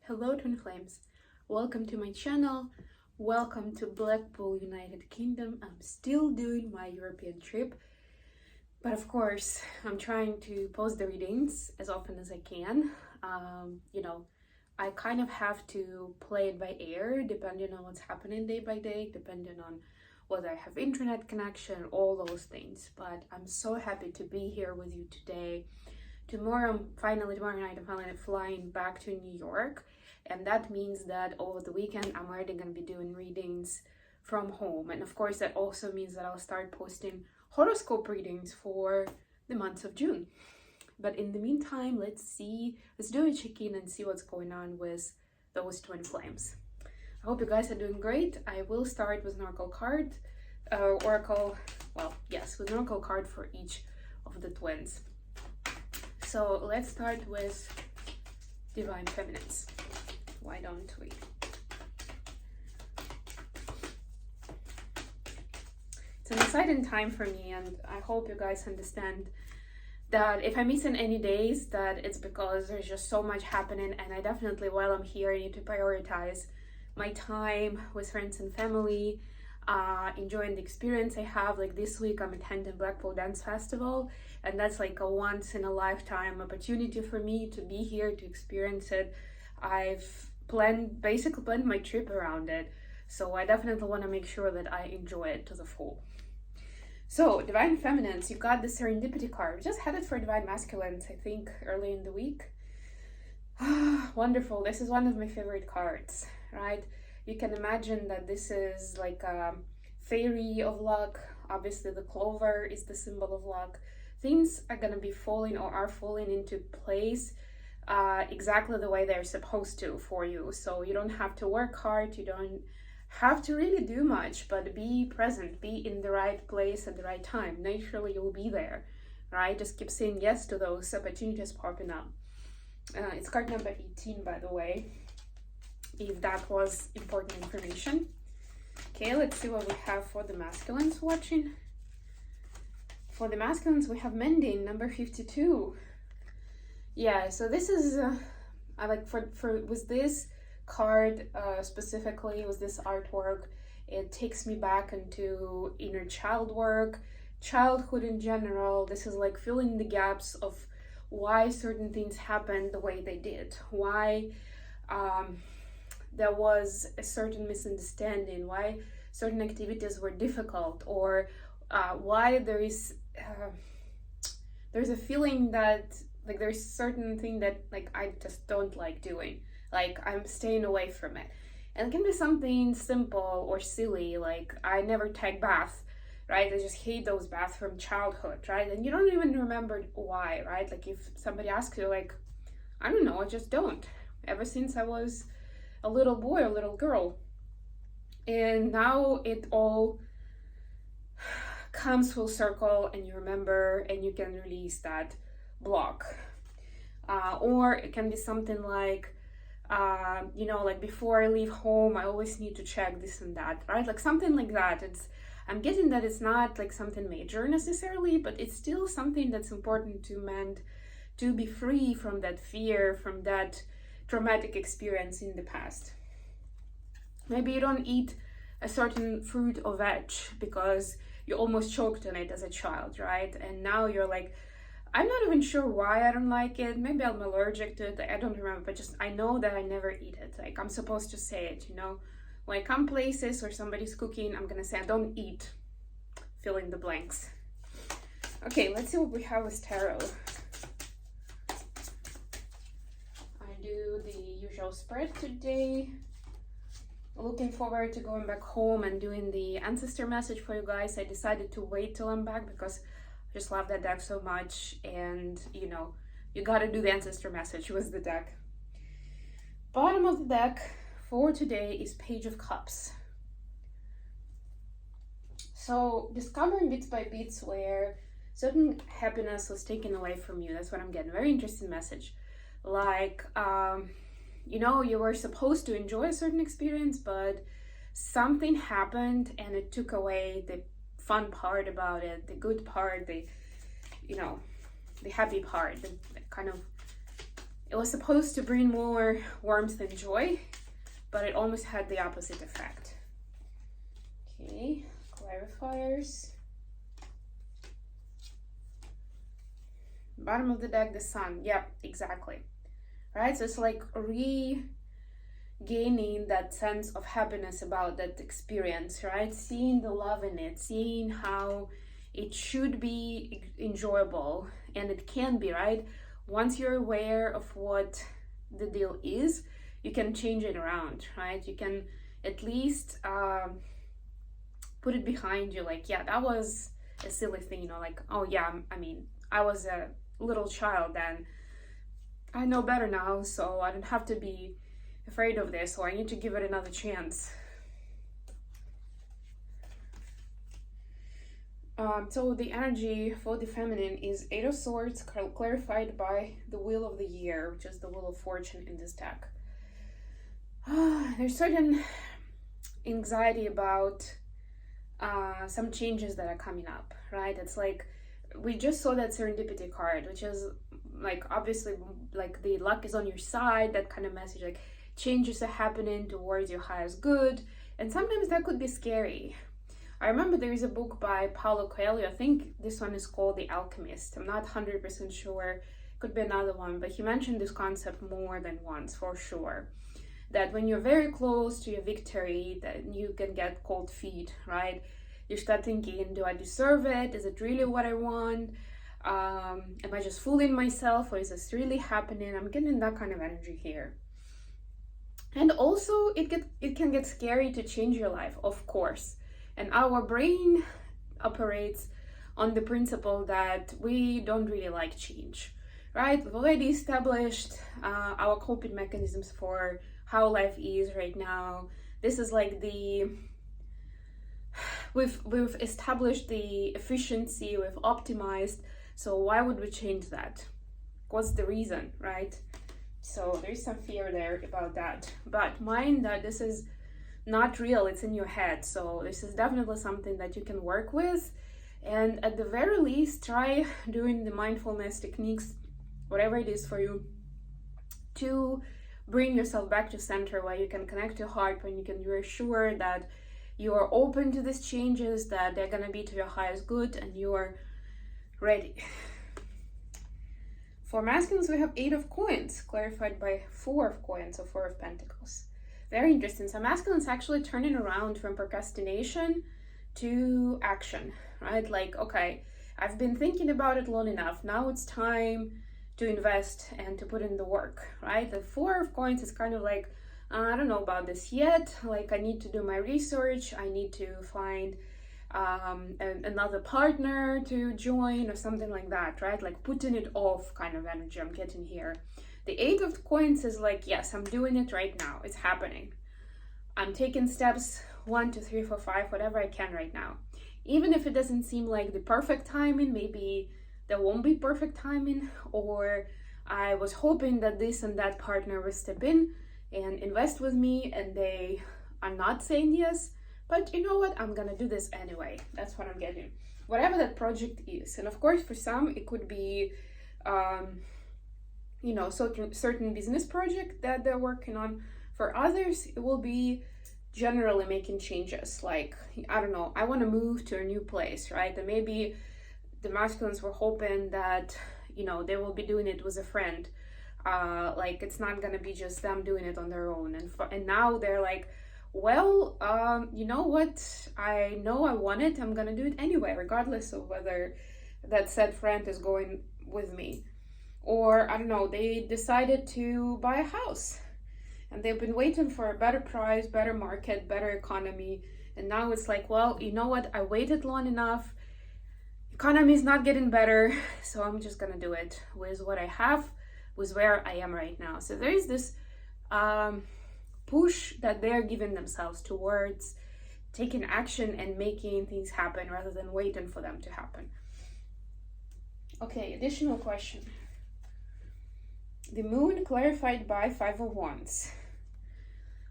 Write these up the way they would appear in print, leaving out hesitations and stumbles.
Hello twin flames, welcome to my channel, welcome to Blackpool, United Kingdom. I'm still doing my European trip, but of course I'm trying to post the readings as often as I can. I kind of have to play it by ear depending on what's happening day by day, depending on whether I have internet connection, all those things. But I'm so happy to be here with you today. Tomorrow night I'm finally flying back to New York, and that means that over the weekend I'm already going to be doing readings from home. And of course that also means that I'll start posting horoscope readings for the month of June. But in the meantime, let's do a check-in and see what's going on with those twin flames. I hope you guys are doing great. I will start with an oracle card, with an oracle card for each of the twins. So let's start with Divine Feminines. Why don't we? It's an exciting time for me, and I hope you guys understand that if I'm missing any days, that it's because there's just so much happening, and I definitely, while I'm here, I need to prioritize my time with friends and family, enjoying the experience I have. Like this week I'm attending Blackpool Dance Festival, and that's like a once in a lifetime opportunity for me to be here to experience it. I've basically planned my trip around it, so I definitely want to make sure that I enjoy it to the full. So Divine Feminines, you got the Serendipity card. We just had it for Divine Masculines, I think, early in the week. Wonderful. This is one of my favorite cards, right? You can imagine that this is like a fairy of luck. Obviously the clover is the symbol of luck. Things are gonna be falling or are falling into place exactly the way they're supposed to for you. So you don't have to work hard, you don't have to really do much, but be present, be in the right place at the right time. Naturally you'll be there, right? Just keep saying yes to those opportunities popping up. It's card number 18, by the way, if that was important information. Okay, let's see what we have for the masculines watching. For the masculines, we have Mending, number 52. Yeah, so this is, I like with this card specifically, with this artwork, it takes me back into inner child work, childhood in general. This is like filling the gaps of why certain things happened the way they did, why there was a certain misunderstanding, why certain activities were difficult, or why there's a feeling that like there's certain thing that like I just don't like doing, like I'm staying away from it. And it can be something simple or silly, like I never take bath, right? I just hate those baths from childhood, right? And you don't even remember why, right? Like if somebody asks you, like, I don't know, I just don't, ever since I was a little boy or little girl. And now it all comes full circle and you remember and you can release that block. Or it can be something like, like before I leave home, I always need to check this and that, right? Like something like that. I'm getting that it's not like something major necessarily, but it's still something that's important to mend, to be free from that fear, from that traumatic experience in the past. Maybe you don't eat a certain fruit or veg because you almost choked on it as a child, right? And now you're like, I'm not even sure why I don't like it. Maybe I'm allergic to it. I don't remember, but just I know that I never eat it. Like I'm supposed to say it, When I come places or somebody's cooking, I'm gonna say I don't eat, fill in the blanks. Okay, let's see what we have with tarot. I do the usual spread today. Looking forward to going back home and doing the ancestor message for you guys. I decided to wait till I'm back because I just love that deck so much, and you gotta do the ancestor message with the deck. Bottom of the deck for today is Page of Cups. So discovering bits by bits where certain happiness was taken away from you. That's what I'm getting. Very interesting message. Like, you were supposed to enjoy a certain experience, but something happened and it took away the fun part about it, the good part, the happy part, the kind of It was supposed to bring more warmth and joy, but it almost had the opposite effect. Okay, clarifiers. Bottom of the deck, the sun. Yep, exactly. Right, so it's like regaining that sense of happiness about that experience, right? Seeing the love in it, seeing how it should be enjoyable, and it can be, right? Once you're aware of what the deal is, you can change it around, right? You can at least put it behind you, like, yeah, that was a silly thing, you know, like, oh yeah, I mean, I was a little child then. I know better now, so I don't have to be afraid of this, or I need to give it another chance. So the energy for the feminine is Eight of Swords, clarified by the Wheel of the Year, which is the Wheel of Fortune in this deck. There's certain anxiety about some changes that are coming up, right? It's like, we just saw that serendipity card, which is like, obviously, like the luck is on your side, that kind of message, like changes are happening towards your highest good, and sometimes that could be scary. I remember there is a book by Paulo Coelho, I think this one is called The Alchemist, I'm not 100% sure, could be another one, but he mentioned this concept more than once, for sure, that when you're very close to your victory, that you can get cold feet, right? You start thinking, do I deserve it? Is it really what I want? Am I just fooling myself, or is this really happening? I'm getting that kind of energy here. And also, it can get scary to change your life, of course. And our brain operates on the principle that we don't really like change, right? We've already established our coping mechanisms for how life is right now. This is like we've established the efficiency, we've optimized, so why would we change that? What's the reason, right? So there's some fear there about that, but mind that this is not real, it's in your head. So this is definitely something that you can work with, and at the very least try doing the mindfulness techniques, whatever it is for you, to bring yourself back to center, where you can connect to heart, when you can reassure that you are open to these changes, that they're gonna be to your highest good, and you are ready. For masculines, we have Eight of Coins, clarified by Four of Coins, or Four of Pentacles. Very interesting. So masculines actually turning around from procrastination to action, right? Like, okay, I've been thinking about it long enough. Now it's time to invest and to put in the work, right? The Four of Coins is kind of like, I don't know about this yet. Like, I need to do my research. I need to find another partner to join or something like that, right? Like putting it off kind of energy I'm getting here. The Eight of Coins is like, yes, I'm doing it right now. It's happening. I'm taking steps 1, 2, 3, 4, 5, whatever I can right now. Even if it doesn't seem like the perfect timing, maybe there won't be perfect timing, or I was hoping that this and that partner will step in and invest with me, and they are not saying yes, but you know what, I'm gonna do this anyway. That's what I'm getting. Whatever that project is. And of course, for some, it could be certain business project that they're working on. For others, it will be generally making changes. Like, I don't know, I want to move to a new place, right? And maybe the masculines were hoping that, they will be doing it with a friend. Like, it's not gonna be just them doing it on their own. And now they're like, well, you know what? I know I want it. I'm gonna do it anyway, regardless of whether that said friend is going with me. Or, I don't know, they decided to buy a house and they've been waiting for a better price, better market, better economy. And now it's like, well, you know what? I waited long enough. Economy is not getting better. So I'm just gonna do it with what I have, with where I am right now. So there is this push that they're giving themselves towards taking action and making things happen rather than waiting for them to happen. Okay, additional question. The moon clarified by Five of Wands.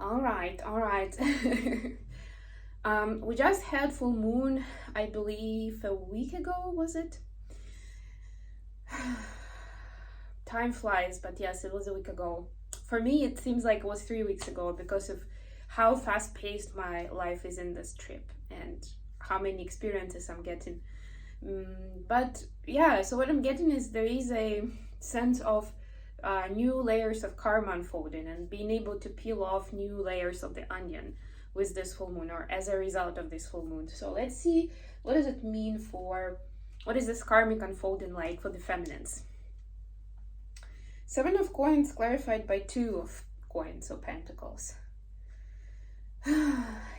All right. We just had full moon, I believe a week ago, was it? time flies, but yes, it was a week ago. For me, it seems like it was 3 weeks ago because of how fast-paced my life is in this trip and how many experiences I'm getting. But yeah, so what I'm getting is there is a sense of new layers of karma unfolding and being able to peel off new layers of the onion with this full moon, or as a result of this full moon. So let's see, what does it mean for, what is this karmic unfolding like for the feminines? Seven of Coins clarified by Two of Coins, so Pentacles.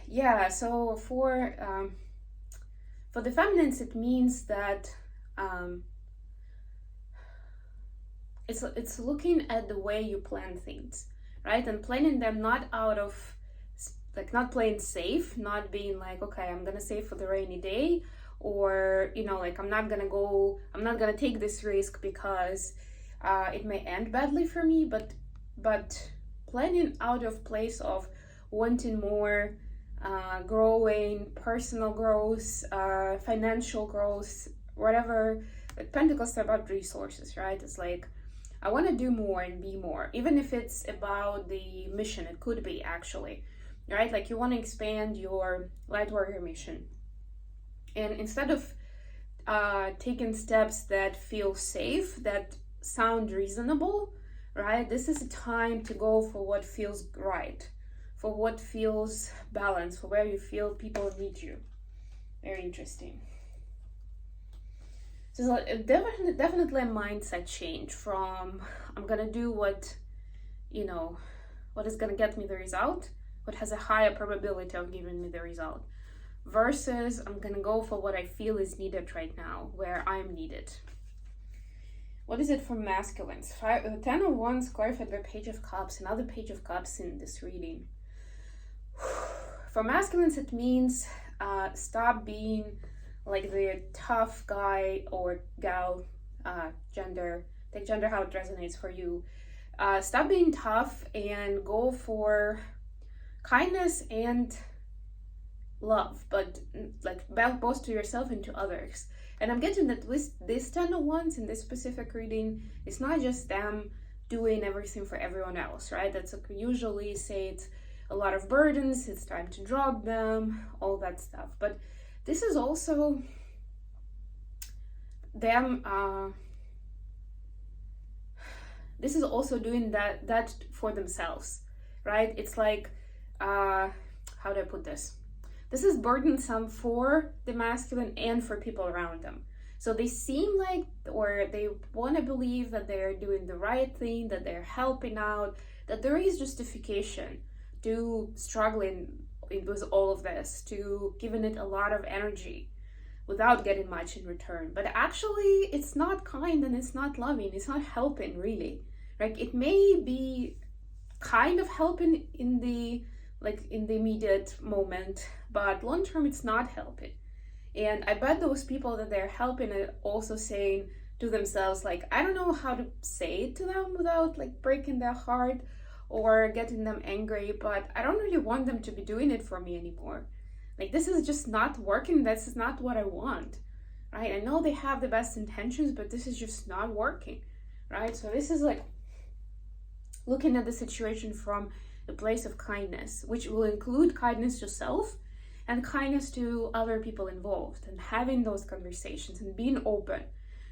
Yeah, so for the feminines, it means that it's looking at the way you plan things, right? And planning them not out of, like, not playing safe, not being like, okay, I'm gonna save for the rainy day, or, you know, like, I'm not gonna take this risk because it may end badly for me, but planning out of place of wanting more, growing, personal growth, financial growth, whatever. But Pentacles are about resources, right? It's like, I want to do more and be more, even if it's about the mission. It could be, actually, right? Like, you want to expand your light warrior mission, and instead of taking steps that feel safe, that sound reasonable, right, this is a time to go for what feels right, for what feels balanced, for where you feel people need you. Very interesting. So definitely a mindset change from, I'm gonna do what, you know, what is gonna get me the result, what has a higher probability of giving me the result, versus I'm gonna go for what I feel is needed right now, where I'm needed. What is it for masculines? 10 of Wands clarified by Page of Cups, another Page of Cups in this reading. For masculines, it means stop being like the tough guy or gal, gender, take gender how it resonates for you. Stop being tough and go for kindness and love, but like both to yourself and to others. And I'm getting that with this 10 of Wands in this specific reading, it's not just them doing everything for everyone else, right? That's like, usually say it's a lot of burdens, it's time to drop them, all that stuff. But this is also them, this is also doing that for themselves, right? It's like, how do I put this? This is burdensome for the masculine and for people around them. So they seem like, or they want to believe that they're doing the right thing, that they're helping out, that there is justification to struggling with all of this, to giving it a lot of energy without getting much in return. But actually, it's not kind and it's not loving, it's not helping, really. Like, it may be kind of helping in the immediate moment, but long term it's not helping. And I bet those people that they're helping are also saying to themselves, like, I don't know how to say it to them without like breaking their heart or getting them angry, but I don't really want them to be doing it for me anymore. Like, this is just not working, this is not what I want, right? I know they have the best intentions, but this is just not working, right? So this is like looking at the situation from a place of kindness, which will include kindness to self and kindness to other people involved, and having those conversations and being open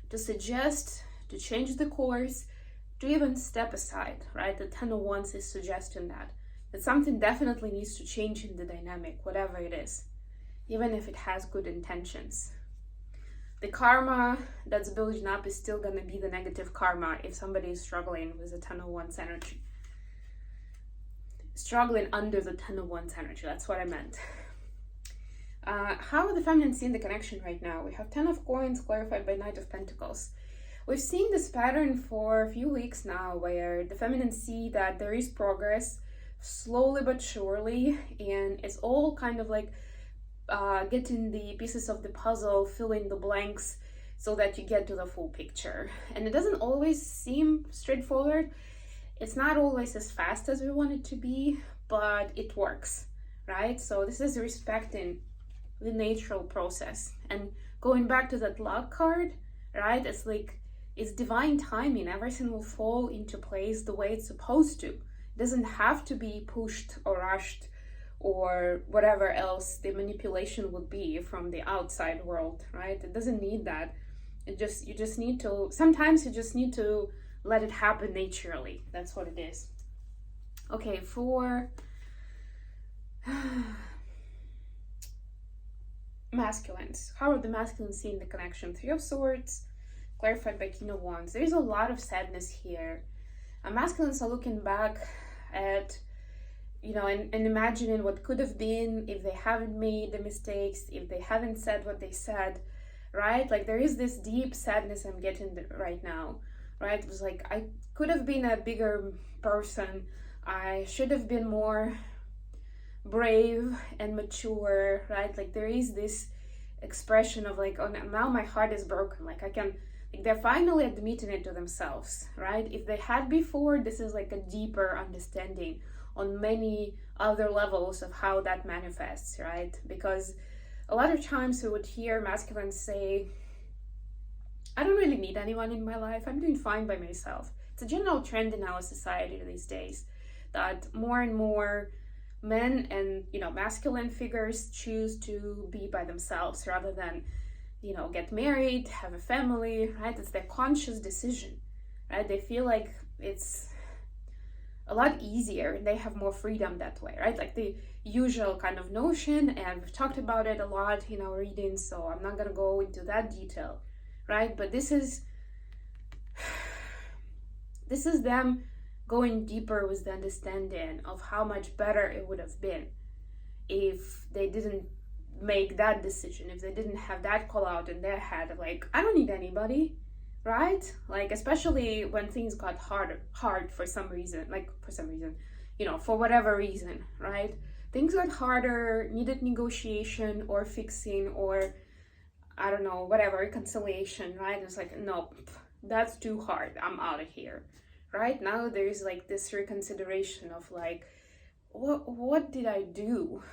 to suggest, to change the course, to even step aside, right? The 10 of Wands is suggesting that something definitely needs to change in the dynamic, whatever it is, even if it has good intentions. The karma that's building up is still going to be the negative karma if somebody is struggling with the 10 of Wands energy. Struggling under the 10 of Wands energy, that's what I meant. How are the feminine seeing the connection right now? We have 10 of Coins clarified by Knight of Pentacles. We've seen this pattern for a few weeks now, where the feminine see that there is progress, slowly but surely, and it's all kind of like getting the pieces of the puzzle, filling the blanks so that you get to the full picture. And it doesn't always seem straightforward. It's not always as fast as we want it to be, but it works, right? So this is respecting the natural process. And going back to that luck card, right? It's like It's divine timing. Everything will fall into place the way it's supposed to. It doesn't have to be pushed or rushed or whatever else the manipulation would be from the outside world, right? It doesn't need that. You just need to, sometimes you just need to let it happen naturally. That's what it is. Okay, for masculines. How are the masculines seeing the connection? Three of Swords, clarified by King of Wands. There's a lot of sadness here. Masculines are looking back at, and imagining what could have been if they haven't made the mistakes, if they haven't said what they said, right? Like there is this deep sadness I'm getting right now, right? It was like, I could have been a bigger person. I should have been more brave and mature, right? Like there is this expression of like, oh, now my heart is broken. Like they're finally admitting it to themselves, right? If they had before, this is like a deeper understanding on many other levels of how that manifests, right? Because a lot of times we would hear masculines say, I don't really need anyone in my life. I'm doing fine by myself. It's a general trend in our society these days that more and more men and, masculine figures choose to be by themselves rather than, get married, have a family, right? It's their conscious decision, right? They feel like it's a lot easier and they have more freedom that way, right? Like the usual kind of notion, and we've talked about it a lot in our readings, so I'm not gonna go into that detail, right? But this is them going deeper with the understanding of how much better it would have been if they didn't make that decision, if they didn't have that call out in their head of like, I don't need anybody, right? Like, especially when things got hard for some reason, for whatever reason, right? Things got harder, needed negotiation or fixing or, I don't know, whatever, reconciliation, right? It's like, no, that's too hard, I'm out of here, right? Now there's like this reconsideration of like, what did I do?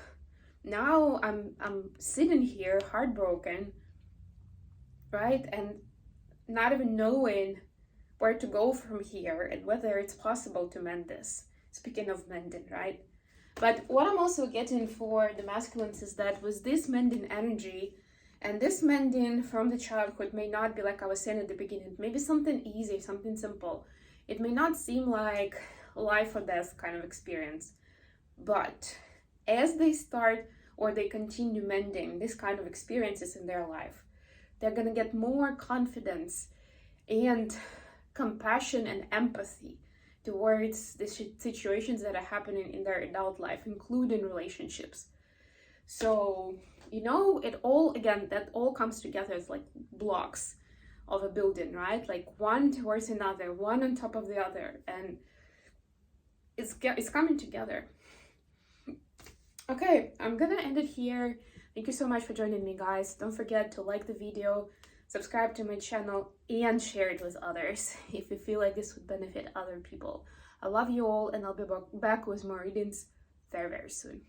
Now I'm sitting here heartbroken, right? And not even knowing where to go from here and whether it's possible to mend this. Speaking of mending, right? But what I'm also getting for the masculines is that with this mending energy, and this mending from the childhood may not be like I was saying at the beginning, maybe something easy, something simple. It may not seem like life or death kind of experience, but as they start or they continue mending this kind of experiences in their life, they're going to get more confidence and compassion and empathy towards the situations that are happening in their adult life, including relationships. So, it all, again, that all comes together as like blocks of a building, right? Like one towards another, one on top of the other, and it's coming together. Okay, I'm gonna end it here. Thank you so much for joining me, guys. Don't forget to like the video, subscribe to my channel, and share it with others if you feel like this would benefit other people. I love you all, and I'll be back with more readings very, very soon.